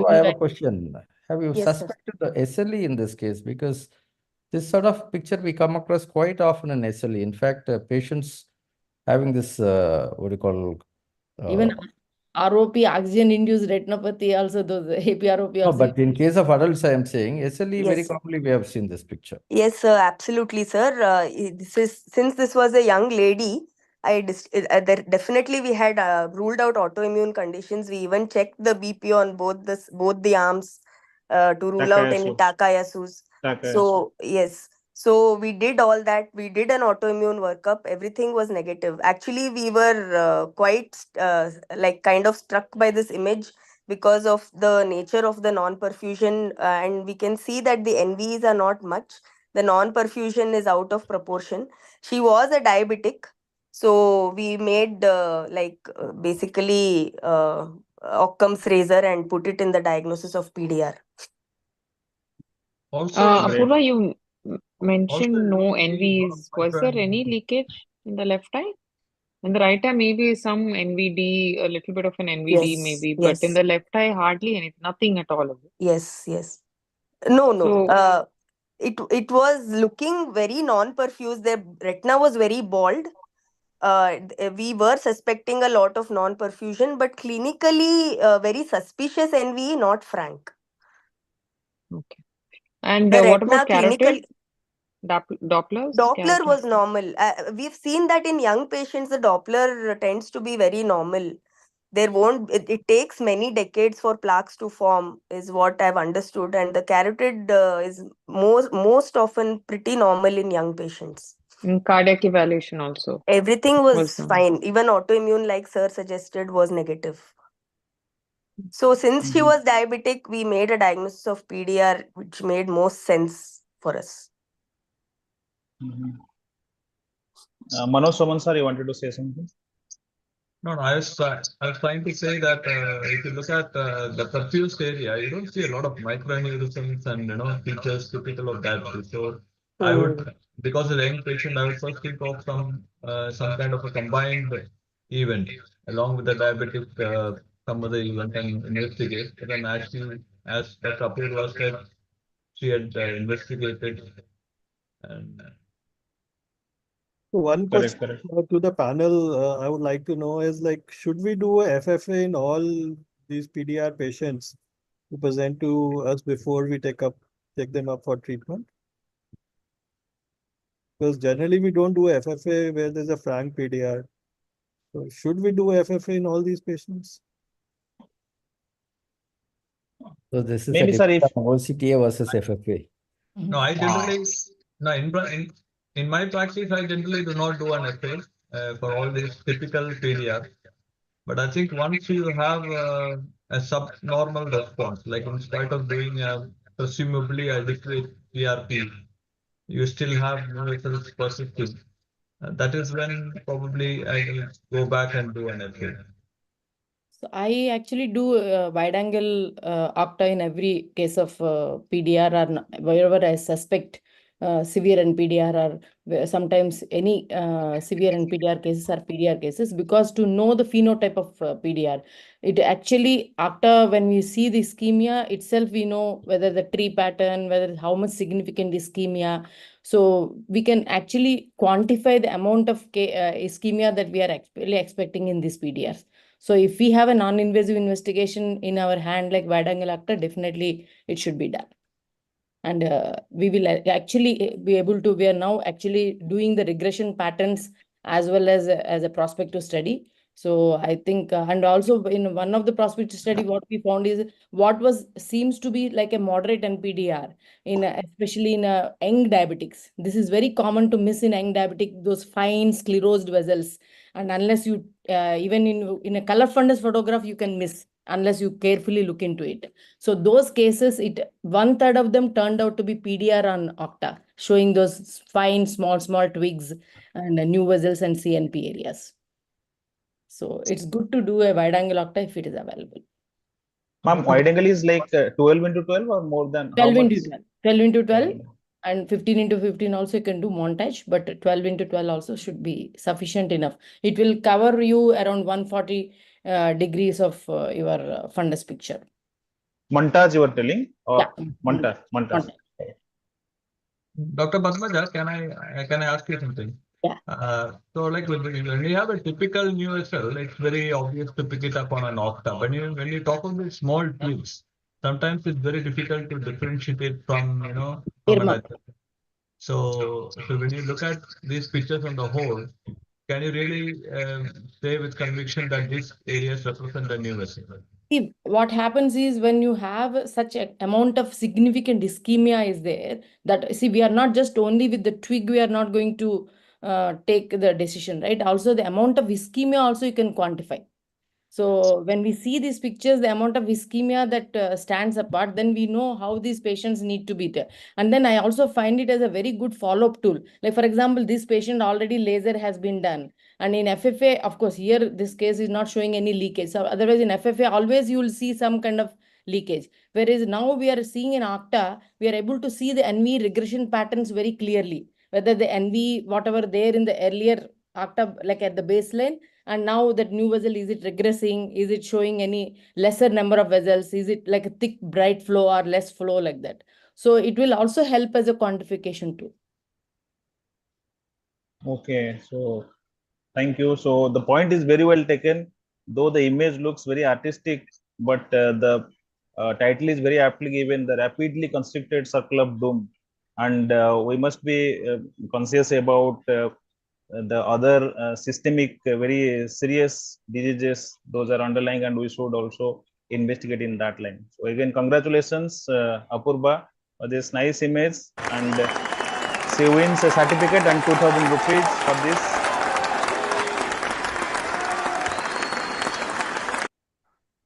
[SPEAKER 2] I have a question. Have you
[SPEAKER 12] Yes, sir.
[SPEAKER 2] suspected the SLE in this case? Because this sort of picture we come across quite often in SLE. In fact, patients having this, what do you call?
[SPEAKER 5] Even ROP, oxygen-induced retinopathy, also those APROP.
[SPEAKER 2] No, but in case of adults, I am saying SLE, very
[SPEAKER 12] Yes.
[SPEAKER 2] commonly we have seen this picture.
[SPEAKER 12] Yes, sir, absolutely, sir. Since this was a young lady, definitely we had ruled out autoimmune conditions. We even checked the BP on both the arms to rule out any Takayasus. So yes, so we did all that. We did an autoimmune workup. Everything was negative. Actually, we were quite kind of struck by this image because of the nature of the non-perfusion, and we can see that the NVs are not much. The non-perfusion is out of proportion. She was a diabetic, so we made basically Occam's razor and put it in the diagnosis of PDR.
[SPEAKER 7] Also,
[SPEAKER 4] Apurva, you mentioned
[SPEAKER 7] Also,
[SPEAKER 4] no
[SPEAKER 7] we got
[SPEAKER 4] NVs. Was there any leakage in the left eye? In the right eye, maybe some NVD, a little bit of an NVD
[SPEAKER 12] Yes,
[SPEAKER 4] maybe, but in
[SPEAKER 12] yes,
[SPEAKER 4] the left eye, hardly anything, nothing at all.
[SPEAKER 12] yes, yes. No, no.
[SPEAKER 4] So,
[SPEAKER 12] It was looking very non-perfused. Their retina was very bald. We were suspecting a lot of non-perfusion, but clinically very suspicious NVE, not frank.
[SPEAKER 4] okay. And
[SPEAKER 12] The
[SPEAKER 4] what
[SPEAKER 12] retina
[SPEAKER 4] about carotid?
[SPEAKER 12] clinical
[SPEAKER 4] Dopplers?
[SPEAKER 12] Doppler
[SPEAKER 4] Carotid?
[SPEAKER 12] was normal. We've seen that in young patients, the Doppler tends to be very normal. There won't, it takes many decades for plaques to form, is what I've understood. And the carotid is most often pretty normal in young patients.
[SPEAKER 4] In cardiac evaluation also
[SPEAKER 12] Everything was
[SPEAKER 4] normal.
[SPEAKER 12] fine. Even autoimmune, like sir suggested, was negative. So since she was diabetic, we made a diagnosis of PDR, which made most sense for us.
[SPEAKER 1] Manoj Soman sir, you wanted to say something?
[SPEAKER 7] No, I was trying to say that if you look at the perfused area, you don't see a lot of microaneurysms and features typical of that. So I would, because of the young patient, I would first think of some kind of a combined event along with the diabetic some other event and investigate. But then actually, as Dr. Apurva said, she had investigated and.
[SPEAKER 9] One
[SPEAKER 1] Correct,
[SPEAKER 9] question to the panel I would like to know is like, should we do a FFA in all these PDR patients who present to us before we take them up for treatment? Because generally we don't do FFA where there's a frank PDR. So should we do FFA in all these patients?
[SPEAKER 2] So this is
[SPEAKER 1] Maybe,
[SPEAKER 2] a
[SPEAKER 1] sir,
[SPEAKER 2] debate
[SPEAKER 1] if
[SPEAKER 2] on OCTA versus FFA.
[SPEAKER 7] No, I generally no in my practice I generally do not do an FA for all these typical PDR. But I think once you have a subnormal response, like in spite of doing a presumably adequate PRP, you still have no results persisting. That is when probably I will go back and do an FA.
[SPEAKER 5] So I actually do wide angle octa in every case of PDR or wherever I suspect severe NPDR or sometimes any severe NPDR cases or PDR cases, because to know the phenotype of PDR, it actually octa, when we see the ischemia itself, we know whether the tree pattern, whether how much significant ischemia. So we can actually quantify the amount of ischemia that we are actually expecting in these PDRs. So if we have a non-invasive investigation in our hand, like wide angle octa, definitely it should be done. And we will actually be able to, we are now actually doing the regression patterns as well as a prospective study. So I think, and also in one of the prospective study, what we found is what seems to be like a moderate NPDR especially in young diabetics. This is very common to miss in young diabetic, those fine sclerosed vessels. And unless you, even in a color fundus photograph, you can miss unless you carefully look into it. So those cases, 1/3 of them turned out to be PDR on octa, showing those fine, small twigs and new vessels and CNP areas. So it's good to do a wide angle octa if it is available.
[SPEAKER 1] Ma'am, wide angle is like 12 into 12 or more than
[SPEAKER 5] 12
[SPEAKER 1] how much?
[SPEAKER 5] into 12. 12 into 12 and 15 into 15 also you can do montage, but 12 into 12 also should be sufficient enough. It will cover you around 140 degrees of your fundus picture.
[SPEAKER 1] Montage you were telling? Or
[SPEAKER 5] Yeah.
[SPEAKER 1] montage.
[SPEAKER 7] Dr. Basmaja, can I ask you something?
[SPEAKER 5] Yeah.
[SPEAKER 7] So like when you have a typical new SL, it's very obvious to pick it up on an octa. When you talk about small twigs, sometimes it's very difficult to differentiate it from from an SL. So when you look at these pictures on the whole, can you really say with conviction that these areas represent a new SL?
[SPEAKER 5] See, what happens is when you have such an amount of significant ischemia is there, that see, we are not just only with the twig, we are not going to take the decision, right? Also the amount of ischemia also you can quantify. So when we see these pictures, the amount of ischemia that stands apart, then we know how these patients need to be there. And then I also find it as a very good follow-up tool. Like for example, this patient already laser has been done. And in FFA, of course, here this case is not showing any leakage. So otherwise in FFA, always you will see some kind of leakage. Whereas now we are seeing in octa, we are able to see the NV regression patterns very clearly. Whether the NV, whatever there in the earlier after, like at the baseline, and now that new vessel, is it regressing? Is it showing any lesser number of vessels? Is it like a thick, bright flow or less flow, like that? So it will also help as a quantification tool.
[SPEAKER 1] Okay, so thank you. So the point is very well taken, though the image looks very artistic, but the title is very aptly given, the rapidly constricted circle of doom. And we must be conscious about the other systemic, very serious diseases, those are underlying, and we should also investigate in that line. So again, congratulations, Apurva, for this nice image, and she wins a certificate and 2,000 rupees for this.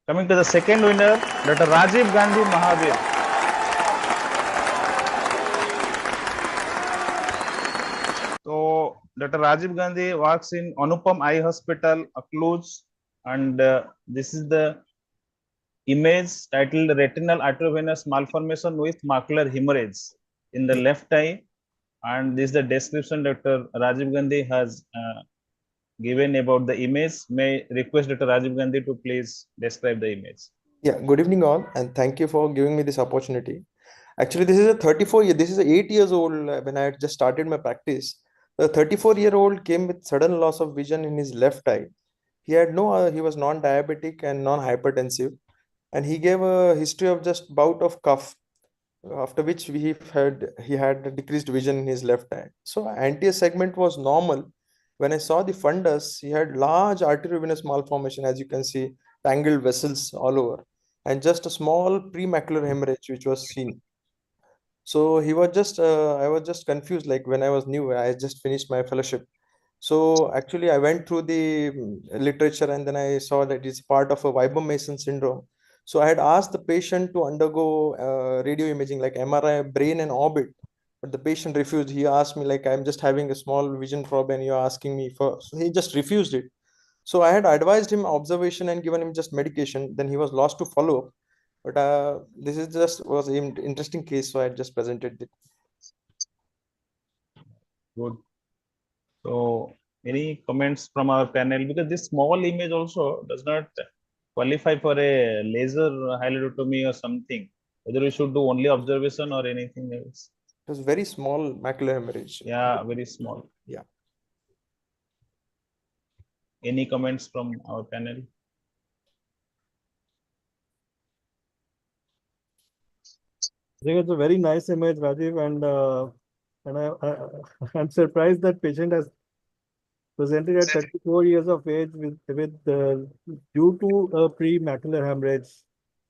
[SPEAKER 1] Coming to the second winner, Dr. Rajiv Gandhi Mahavir. So Dr. Rajiv Gandhi works in Anupam Eye Hospital, Cluj, and this is the image titled Retinal Arteriovenous Malformation with Macular Hemorrhage in the left eye. And this is the description Dr. Rajiv Gandhi has given about the image. May I request Dr. Rajiv Gandhi to please describe the image.
[SPEAKER 13] Yeah, good evening all, and thank you for giving me this opportunity. Actually, this is a 8 years old when I had just started my practice. The 34-year-old came with sudden loss of vision in his left eye. He had he was non-diabetic and non-hypertensive, and he gave a history of just bout of cough, after which he had decreased vision in his left eye. So anterior segment was normal. When I saw the fundus, he had large arteriovenous malformation, as you can see, tangled vessels all over, and just a small premacular hemorrhage which was seen. So he was just, I was just confused. Like when I was new, I just finished my fellowship. So actually, I went through the literature, and then I saw that it's part of a Weber-Mason syndrome. So I had asked the patient to undergo radio imaging like MRI, brain and orbit, but the patient refused. He asked me like, I'm just having a small vision probe and you're asking me for, so he just refused it. So I had advised him observation and given him just medication. Then he was lost to follow up. But this is just was an interesting case, so I just presented it.
[SPEAKER 1] Good. So any comments from our panel? Because this small image also does not qualify for a laser hyalotomy or something. Whether we should do only observation or anything else.
[SPEAKER 13] It was very small macular hemorrhage.
[SPEAKER 1] Yeah, very small.
[SPEAKER 13] Yeah.
[SPEAKER 1] Any comments from our panel?
[SPEAKER 9] I think it's a very nice image, Rajiv, and I'm surprised that patient has presented at 34 years of age with due to a pre-macular hemorrhage.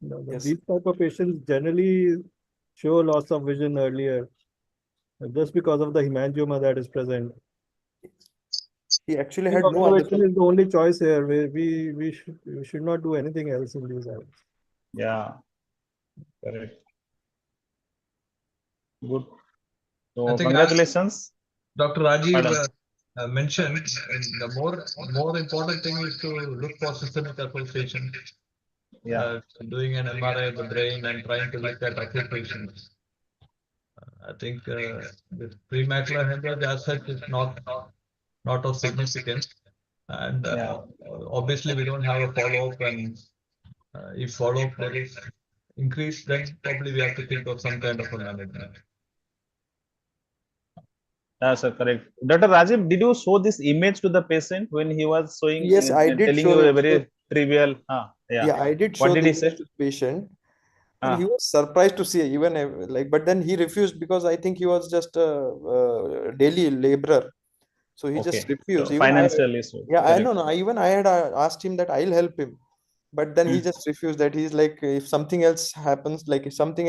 [SPEAKER 13] Yes.
[SPEAKER 9] These type of patients generally show loss of vision earlier, just because of the hemangioma that is present.
[SPEAKER 13] He actually had no other.
[SPEAKER 9] Observation is the only choice here. We should not do anything else in these eyes.
[SPEAKER 1] Yeah, correct. Good. So congratulations.
[SPEAKER 7] Dr. Rajiv mentioned the more important thing is to look for systemic association.
[SPEAKER 1] Yeah.
[SPEAKER 7] Doing an MRI of the brain and trying to look at occultations. I think the premacular hemorrhage as such is not of significance, and obviously we don't have a follow-up, and if follow-up there is increase, then probably we have to think of some kind of a management.
[SPEAKER 1] That's correct. Dr. Rajiv, did you show this image to the patient when he was showing?
[SPEAKER 13] Yes, I did
[SPEAKER 1] telling
[SPEAKER 13] show
[SPEAKER 1] you a
[SPEAKER 13] it.
[SPEAKER 1] very trivial.
[SPEAKER 13] Yeah, I did show
[SPEAKER 1] What did
[SPEAKER 13] the
[SPEAKER 1] he say?
[SPEAKER 13] image to the patient. And he was surprised to see even like, but then he refused because I think he was just a daily laborer. So he just refused.
[SPEAKER 1] So
[SPEAKER 13] Even
[SPEAKER 1] financial issue.
[SPEAKER 13] Yeah, I know. I had asked him that I'll help him, but then he just refused. That he's like, if something else happens, like if something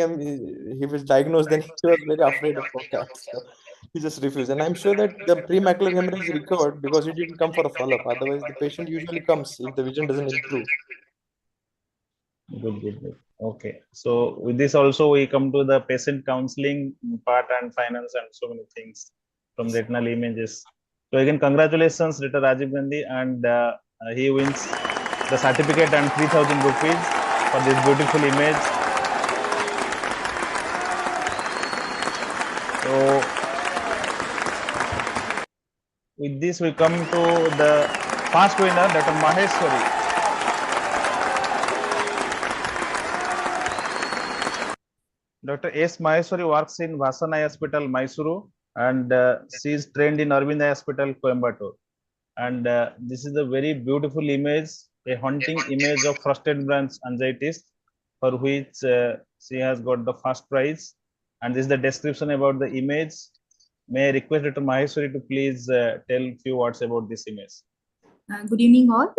[SPEAKER 13] he was diagnosed, then he was very afraid of cats. So he just refused. And I'm sure that the premacular hemorrhage recovered because he didn't come for a follow-up. Otherwise, the patient usually comes if the vision doesn't improve.
[SPEAKER 1] Good. Okay. So with this also we come to the patient counseling part and finance and so many things from retinal images. So again, congratulations, Dr. Rajiv Gandhi, and he wins the certificate and 3,000 rupees for this beautiful image. So with this, we come to the first winner, Dr. Maheshwari. Dr. S. Maheshwari works in Vasana Hospital, Mysuru, and she is trained in Arvind Hospital, Coimbatore. And this is a very beautiful image, a haunting image of frustrated branch anxieties, for which she has got the first prize. And this is the description about the image. May I request Dr. Maheshwari to please tell a few words about this image.
[SPEAKER 14] Good evening, all.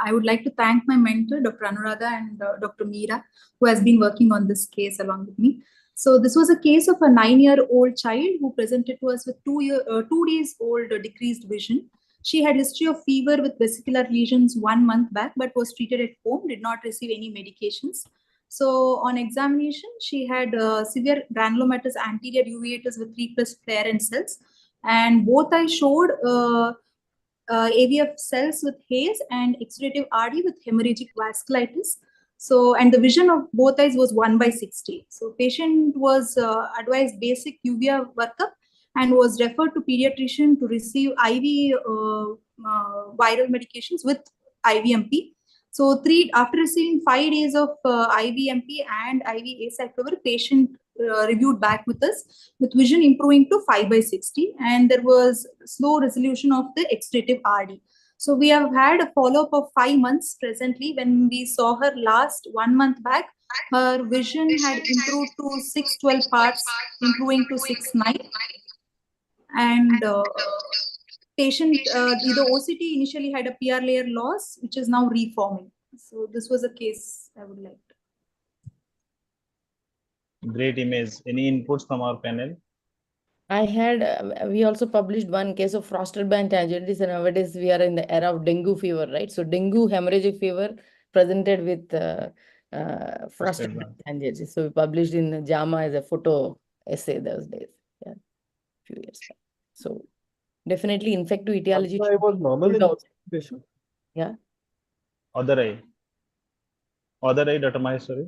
[SPEAKER 14] I would like to thank my mentor, Dr. Anuradha and Dr. Meera, who has been working on this case along with me. So this was a case of a 9-year-old child who presented to us with 2 days old decreased vision. She had history of fever with vesicular lesions 1 month back, but was treated at home, did not receive any medications. So on examination, she had severe granulomatous anterior uveitis with 3+ flare and cells, and both eyes showed AVF cells with haze and exudative RD with hemorrhagic vasculitis. So, and the vision of both eyes was 1/60. So, patient was advised basic uvea workup and was referred to pediatrician to receive IV viral medications with IVMP. So, after receiving 5 days of IVMP and IV acyclovir, patient reviewed back with us with vision improving to 5/60, and there was slow resolution of the exudative RD. So we have had a follow-up of 5 months presently. When we saw her last 1 month back, her vision had improved to 6/12 parts, improving to 6/9. And patient, the OCT initially had a PR layer loss, which is now reforming. So this was a case I would like to.
[SPEAKER 1] Great image. Any inputs from our panel?
[SPEAKER 5] I had, we also published one case of frosted band tangentitis, and nowadays we are in the era of dengue fever, right? So dengue hemorrhagic fever presented with frosted band tangentitis. So we published in JAMA as a photo essay those days, yeah, a few years back. So definitely infective etiology.
[SPEAKER 9] I was normal in patient.
[SPEAKER 5] Yeah.
[SPEAKER 1] Other eye, Dr. Maheshwari.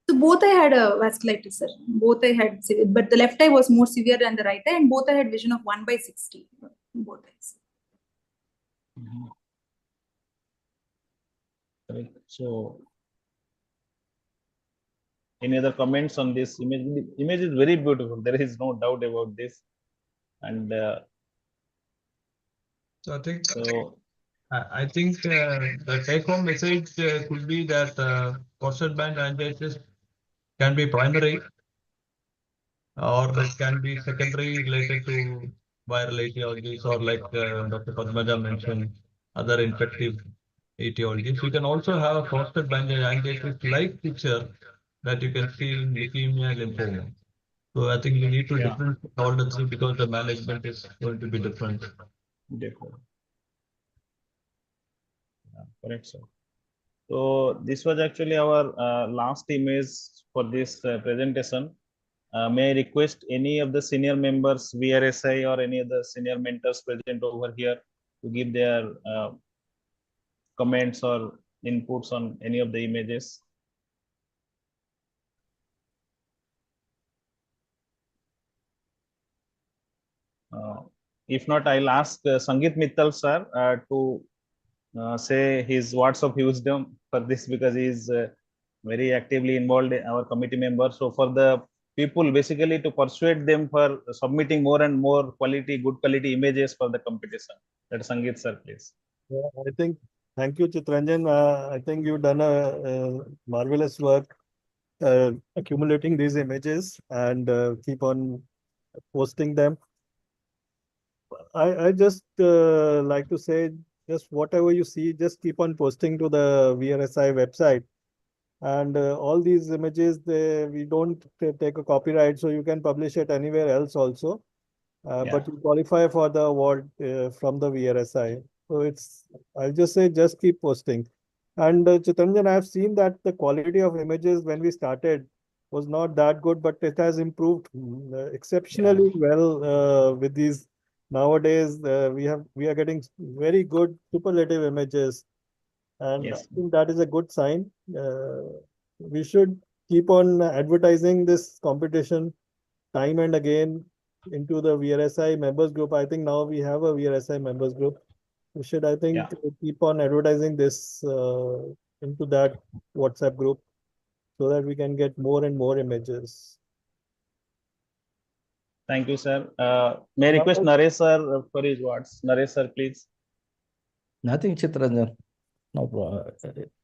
[SPEAKER 14] So both I had a vasculitis, sir. Both I had, but the left eye was more severe than the right eye, and both I had vision of 1/60. Both eyes.
[SPEAKER 1] Right. So, any other comments on this image? The image is very beautiful. There is no doubt about this. And
[SPEAKER 7] so I think
[SPEAKER 1] so.
[SPEAKER 7] I think the take-home message could be that frosted band angiitis can be primary, or it can be secondary related to viral etiologies, or like Dr. Padmaja mentioned, other infective etiologies. You can also have a frosted band angiitis-like picture that you can see in leukemia, lymphoma. So I think we need to differentiate all the three because the management is going to be different.
[SPEAKER 1] Correct, sir. So this was actually our last image for this presentation. May I request any of the senior members, VRSI, or any of the senior mentors present over here to give their comments or inputs on any of the images? If not, I'll ask Sangeet Mittal sir to say his words of wisdom for this, because he is very actively involved in our committee member. So for the people, basically to persuade them for submitting more and more good quality images for the competition. That Sangeet sir, please.
[SPEAKER 9] Yeah, I think, thank you, Chitranjan. I think you've done a marvelous work accumulating these images and keep on posting them. I just like to say, just whatever you see, just keep on posting to the VRSI website. And all these images, we don't take a copyright, so you can publish it anywhere else also. But you qualify for the award from the VRSI. So I'll just say, just keep posting. And Chitranjan, I've seen that the quality of images when we started was not that good, but it has improved exceptionally well with these. Nowadays, we are getting very good superlative images, and I think that is a good sign. We should keep on advertising this competition time and again, into the VRSI members group. I think now we have a VRSI members group. We should, I think, keep on advertising this into that WhatsApp group so that we can get more and more images.
[SPEAKER 1] Thank you, sir. May I request Naresh sir for his words. Naresh sir, please.
[SPEAKER 2] Nothing, Chitranjan. No problem.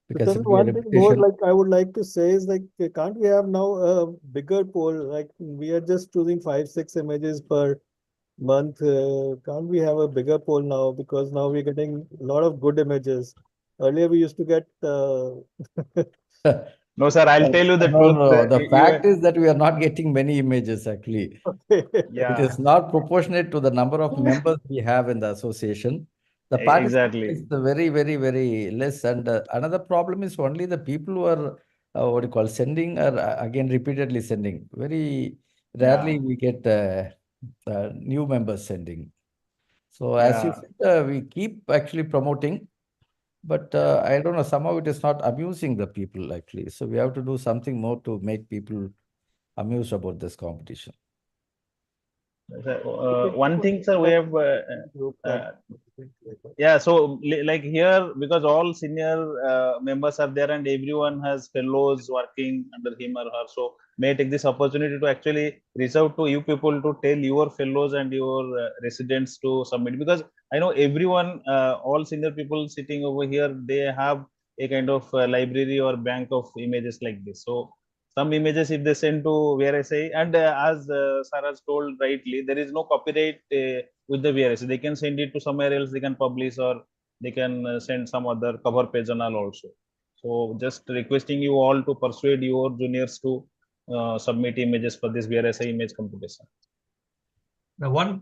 [SPEAKER 2] Because
[SPEAKER 9] Because one thing more like I would like to say is like, can't we have now a bigger poll? Like we are just choosing 5-6 images per month. Can't we have a bigger poll now? Because now we're getting a lot of good images. Earlier we used to get.
[SPEAKER 1] No, sir, I'll tell you the truth.
[SPEAKER 2] No. The fact is that we are not getting many images actually.
[SPEAKER 1] Yeah.
[SPEAKER 2] It is not proportionate to the number of members we have in the association. The participation is very, very, very less. And another problem is only the people who are sending or again repeatedly sending. Very rarely we get new members sending. So as you said, we keep actually promoting, but I don't know, somehow it is not amusing the people actually. So we have to do something more to make people amused about this competition.
[SPEAKER 1] One thing, sir, we have so like here, because all senior members are there and everyone has fellows working under him or her, so may I take this opportunity to actually reach out to you people to tell your fellows and your residents to submit, because I know everyone, all senior people sitting over here, they have a kind of library or bank of images like this. So some images, if they send to VRSI, and as Sarah told rightly, there is no copyright with the VRSI. They can send it to somewhere else, they can publish, or they can send some other cover page and all also. So just requesting you all to persuade your juniors to submit images for this VRSI image competition.
[SPEAKER 7] Now, one,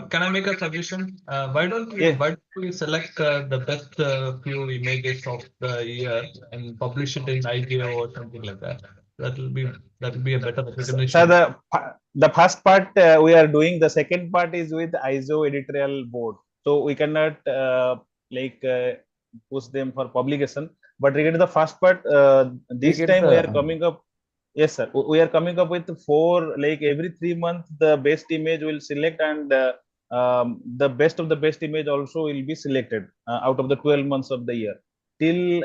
[SPEAKER 7] can I make a suggestion? Why don't we select the best few images of the year and publish it in IGO or something like that? That will be a better recognition.
[SPEAKER 1] So the first part we are doing. The second part is with ISO editorial board. So we cannot push them for publication. But regarding the first part, this time we are coming up. Yes, sir. We are coming up with 4, like every 3 months, the best image will select, and the best of the best image also will be selected out of the 12 months of the year. Till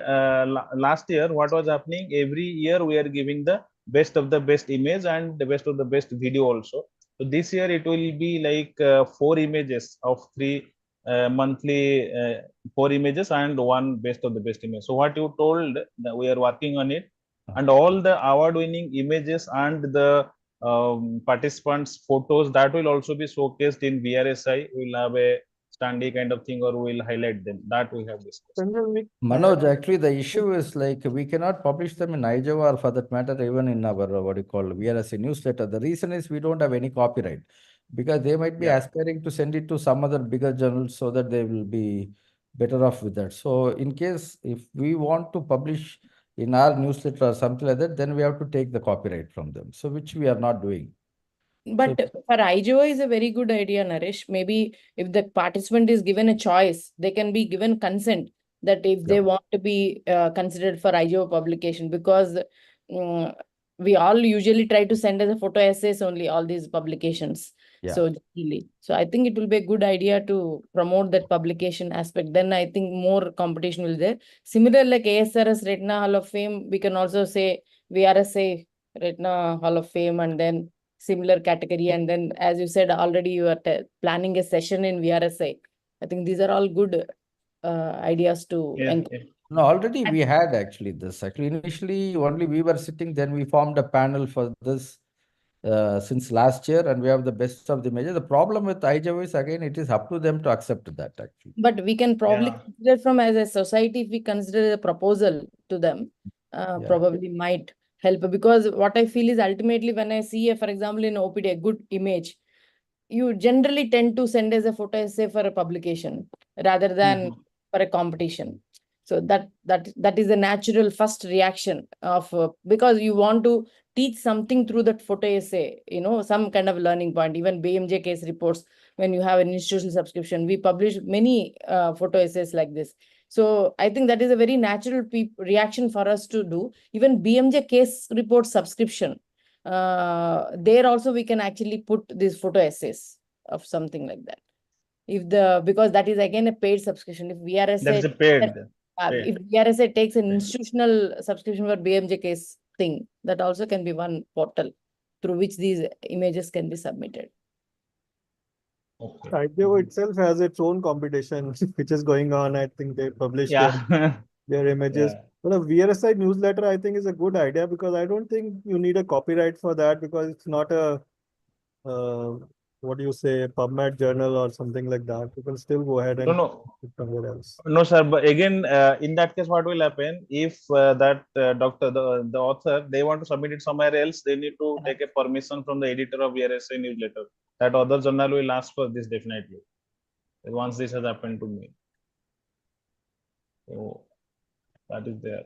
[SPEAKER 1] last year, what was happening? Every year we are giving the best of the best image and the best of the best video also. So this year it will be like 4 images of 3 monthly 4 images and 1 best of the best image. So what you told, that we are working on it, and all the award-winning images and the participants' photos, that will also be showcased in VRSI. We'll have a standee kind of thing, or we'll highlight them. That we have discussed.
[SPEAKER 2] Manoj, actually the issue is like we cannot publish them in IJO or for that matter even in our VRSI newsletter. The reason is we don't have any copyright, because they might be aspiring to send it to some other bigger journals so that they will be better off with that. So in case if we want to publish in our newsletter or something like that, then we have to take the copyright from them. So which we are not doing.
[SPEAKER 5] But for IGO is a very good idea, Naresh. Maybe if the participant is given a choice, they can be given consent that if they want to be considered for IGO publication, because we all usually try to send as a photo essays only, all these publications. So I think it will be a good idea to promote that publication aspect. Then I think more competition will be there. Similar like ASRS Retina Hall of Fame, we can also say VRSI Retina Hall of Fame, and then similar category. And then, as you said, already you are planning a session in VRSI. I think these are all good ideas to
[SPEAKER 2] No, already we had actually this. Actually, initially only we were sitting, then we formed a panel for this since last year, and we have the best of the images. The problem with IJO is, again, it is up to them to accept that actually.
[SPEAKER 5] But we can probably consider from as a society, if we consider a proposal to them, probably might help. Because what I feel is ultimately when I see, for example, in OPD, a good image, you generally tend to send as a photo essay for a publication rather than for a competition. So that is the natural first reaction of because you want to teach something through that photo essay, some kind of learning point. Even BMJ case reports, when you have an institutional subscription, we publish many photo essays like this. So I think that is a very natural reaction for us to do. Even BMJ case report subscription, there also we can actually put these photo essays of something like that. Because that is again a paid subscription. If VRSI
[SPEAKER 1] That's a paid.
[SPEAKER 5] if VRSI takes an institutional subscription for BMJ case thing, that also can be one portal through which these images can be submitted.
[SPEAKER 1] Okay.
[SPEAKER 9] IDEO itself has its own competition, which is going on. I think they publish their images.
[SPEAKER 1] Yeah.
[SPEAKER 9] But a VRSI newsletter, I think, is a good idea because I don't think you need a copyright for that because it's not a, what do you say, PubMed journal or something like that. You can still go ahead and
[SPEAKER 1] No.
[SPEAKER 9] put it somewhere else.
[SPEAKER 1] No, sir. But again, in that case, what will happen if the author, they want to submit it somewhere else, they need to take a permission from the editor of VRSI newsletter. That other journal will ask for this definitely. Once this has happened to me. So that is there.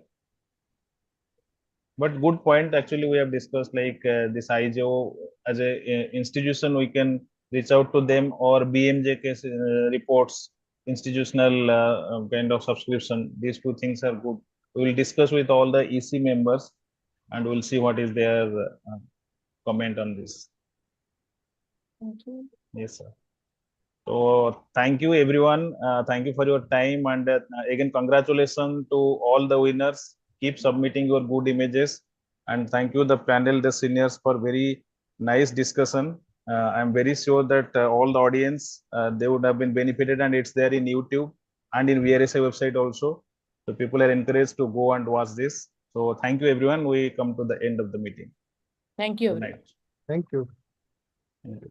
[SPEAKER 1] But good point. Actually, we have discussed like this IJO as a institution, we can reach out to them, or BMJ case reports, institutional kind of subscription. These two things are good. We will discuss with all the EC members and we'll see what is their comment on this.
[SPEAKER 11] Thank you.
[SPEAKER 1] Yes, sir. So thank you everyone. Thank you for your time, and again congratulations to all the winners. Keep submitting your good images, and thank you the panel, the seniors, for very nice discussion. I'm very sure that all the audience they would have been benefited, and it's there in YouTube and in VRSI website also. So people are encouraged to go and watch this. So thank you everyone. We come to the end of the meeting.
[SPEAKER 5] Thank you.
[SPEAKER 1] Good night.
[SPEAKER 9] Thank you.
[SPEAKER 1] Thank you.